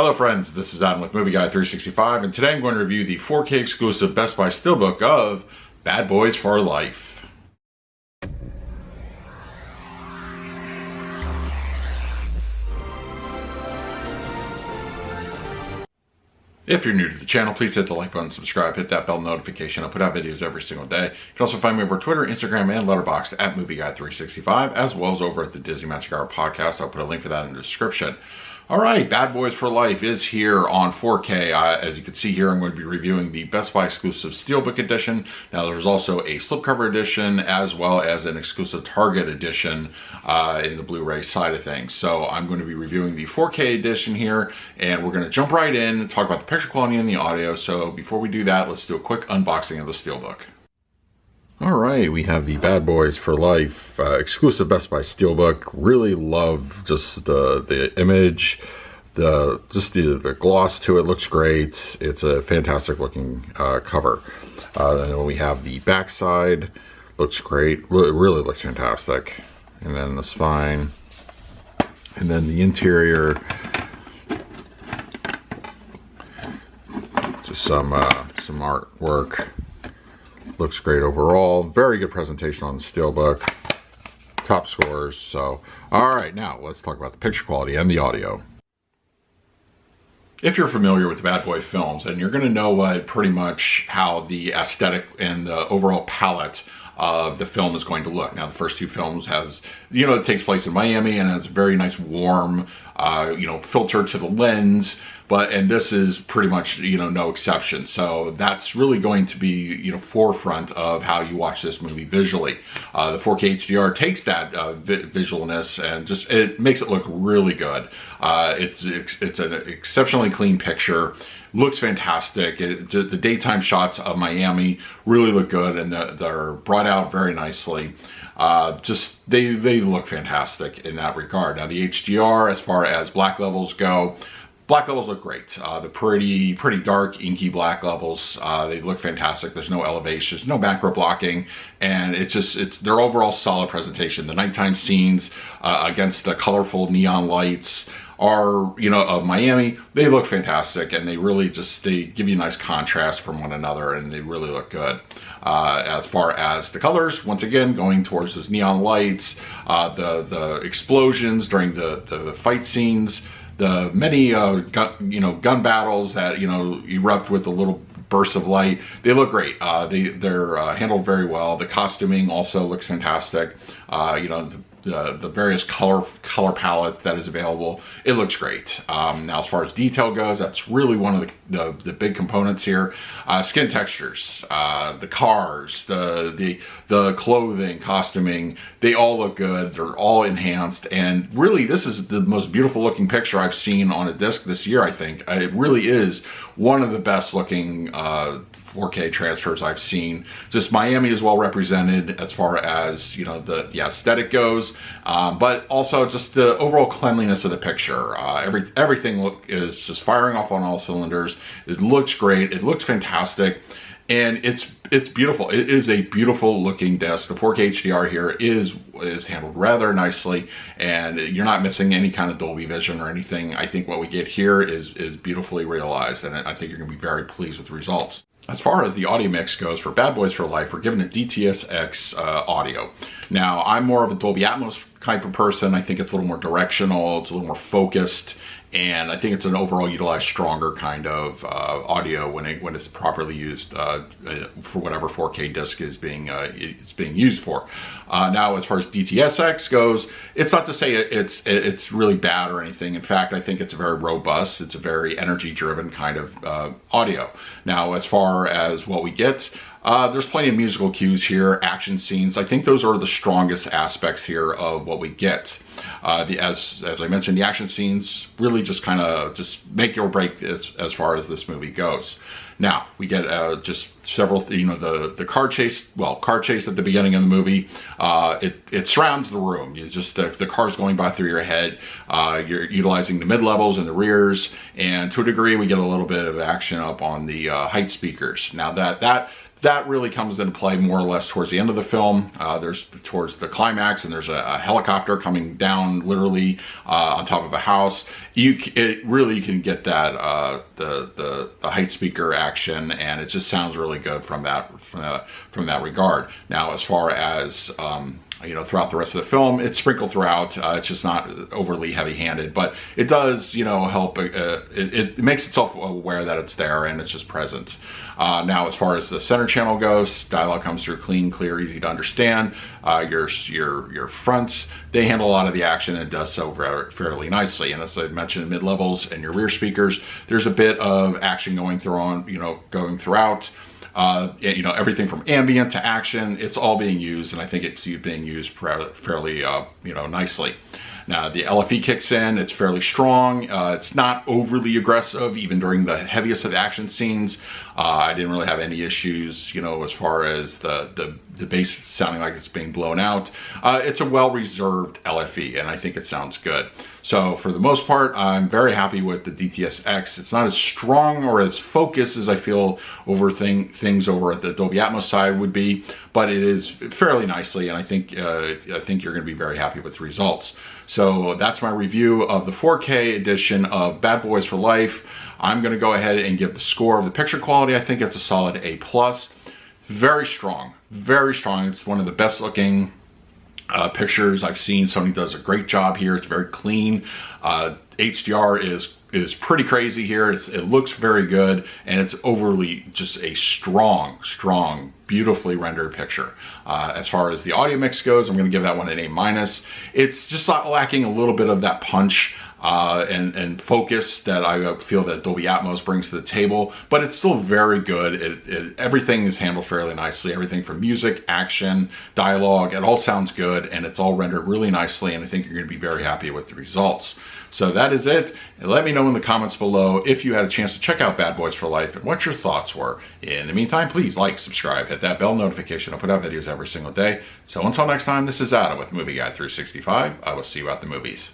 Hello friends, this is Adam with Movie Guy 365, and today I'm going to review the 4K exclusive Best Buy Steelbook of Bad Boys for Life. If you're new to the channel, please hit the like button, subscribe, hit that bell notification. I put out videos every single day. You can also find me over Twitter, Instagram, and Letterboxd at Movie Guy 365, as well as over at the Disney Magic Hour podcast. I'll put a link for that in the description. All right, Bad Boys for Life is here on 4K. As you can see here, I'm going to be reviewing the Best Buy exclusive Steelbook edition. Now, there's also a slipcover edition as well as an exclusive Target edition in the Blu Ray side of things. So I'm going to be reviewing the 4K edition here, and we're going to jump right in and talk about the picture quality and the audio. So before we do that, let's do a quick unboxing of the Steelbook. All right, we have the Bad Boys for Life exclusive Best Buy Steelbook. Really love just the image, the gloss to it looks great. It's a fantastic looking cover. And then we have the back side, looks great. Really looks fantastic. And then the spine, and then the interior. Just some artwork. Looks great overall. Very good presentation on the Steelbook. Top scores. So, all right, now let's talk about the picture quality and the audio. If you're familiar with the Bad Boy films, then you're going to know pretty much how the aesthetic and the overall palette of the film is going to look. Now, the first two films has, it takes place in Miami and has a very nice warm, filter to the lens. And this is pretty much, no exception. So that's really going to be, forefront of how you watch this movie visually. The 4K HDR takes that visualness and it makes it look really good. It's an exceptionally clean picture. Looks fantastic. The daytime shots of Miami really look good, and they're brought out very nicely. They look fantastic in that regard. Now, the HDR, as far as black levels go, black levels look great. The pretty dark, inky black levels, they look fantastic. There's no elevations, no macro blocking, and it's their overall solid presentation. The nighttime scenes against the colorful neon lights of Miami, they look fantastic, and they really they give you a nice contrast from one another, and they really look good. As far as the colors, once again, going towards those neon lights, the explosions during the fight scenes, the many gun battles that erupt with the little bursts of light, they look great. They're handled very well. The costuming also looks fantastic. The various color palette that is available, it looks great. Now, as far as detail goes, that's really one of the big components here. Skin textures, the cars, the clothing, costuming, they all look good. They're all enhanced, and really, this is the most beautiful looking picture I've seen on a disc this year. I think it really is one of the best looking 4K transfers I've seen. Just Miami is well represented as far as the aesthetic goes, but also just the overall cleanliness of the picture. Everything is just firing off on all cylinders. It looks great. It looks fantastic, and it's beautiful. It is a beautiful looking disc. The 4K HDR here is handled rather nicely, and you're not missing any kind of Dolby Vision or anything. I think what we get here is beautifully realized, and I think you're going to be very pleased with the results. As far as the audio mix goes for Bad Boys for Life, we're given a DTS:X audio. Now, I'm more of a Dolby Atmos type of person. I think it's a little more directional, it's a little more focused, and I think it's an overall utilized stronger kind of audio when it's properly used for whatever 4K disc is being used for. Now, as far as DTS:X goes, it's not to say it's really bad or anything. In fact, I think it's very robust. It's a very energy-driven kind of audio. Now, as far as what we get, there's plenty of musical cues here, action scenes. I think those are the strongest aspects here of what we get. As I mentioned, the action scenes really just make or break as far as this movie goes. Now, we get just several, the car chase at the beginning of the movie. It surrounds the room. It's just the car's going by through your head. You're utilizing the mid-levels and the rears, and to a degree, we get a little bit of action up on the height speakers. Now, That really comes into play more or less towards the end of the film. There's towards the climax, and there's a helicopter coming down literally on top of a house. It really can get that the height speaker action, and it just sounds really good from that regard. Now, as far as you know, throughout the rest of the film, it's sprinkled throughout. It's just not overly heavy-handed, but it does, you know, help. It makes itself aware that it's there and it's just present. Now, as far as the center channel goes, dialogue comes through clean, clear, easy to understand. Your fronts, they handle a lot of the action and it does so fairly nicely. And as I mentioned, mid-levels and your rear speakers, there's a bit of action going throughout. You know, everything from ambient to action, it's all being used, and I think it's being used fairly, you know, nicely. Now, the LFE kicks in, it's fairly strong. It's not overly aggressive, even during the heaviest of action scenes. I didn't really have any issues, you know, as far as the bass sounding like it's being blown out. It's a well-reserved LFE, and I think it sounds good. So for the most part, I'm very happy with the DTS-X. It's not as strong or as focused as I feel over things over at the Dolby Atmos side would be, but it is fairly nicely, and I think you're going to be very happy with the results. So that's my review of the 4K edition of Bad Boys for Life. I'm going to go ahead and give the score of the picture quality. I think it's a solid A+. Very strong, very strong. It's one of the best looking pictures I've seen. Sony does a great job here. It's very clean. HDR is pretty crazy here. It looks very good, and it's overly just a strong, beautifully rendered picture. As far as the audio mix goes, I'm going to give that one an A-. It's just lacking a little bit of that punch and focus that I feel that Dolby Atmos brings to the table, but it's still very good. Everything is handled fairly nicely. Everything from music, action, dialogue, it all sounds good, and it's all rendered really nicely, and I think you're going to be very happy with the results. So that is it. And let me know in the comments below if you had a chance to check out Bad Boys for Life and what your thoughts were. In the meantime, please like, subscribe, hit that bell notification. I'll put out videos every single day. So until next time, this is Adam with Movie Guy 365. I will see you at the movies.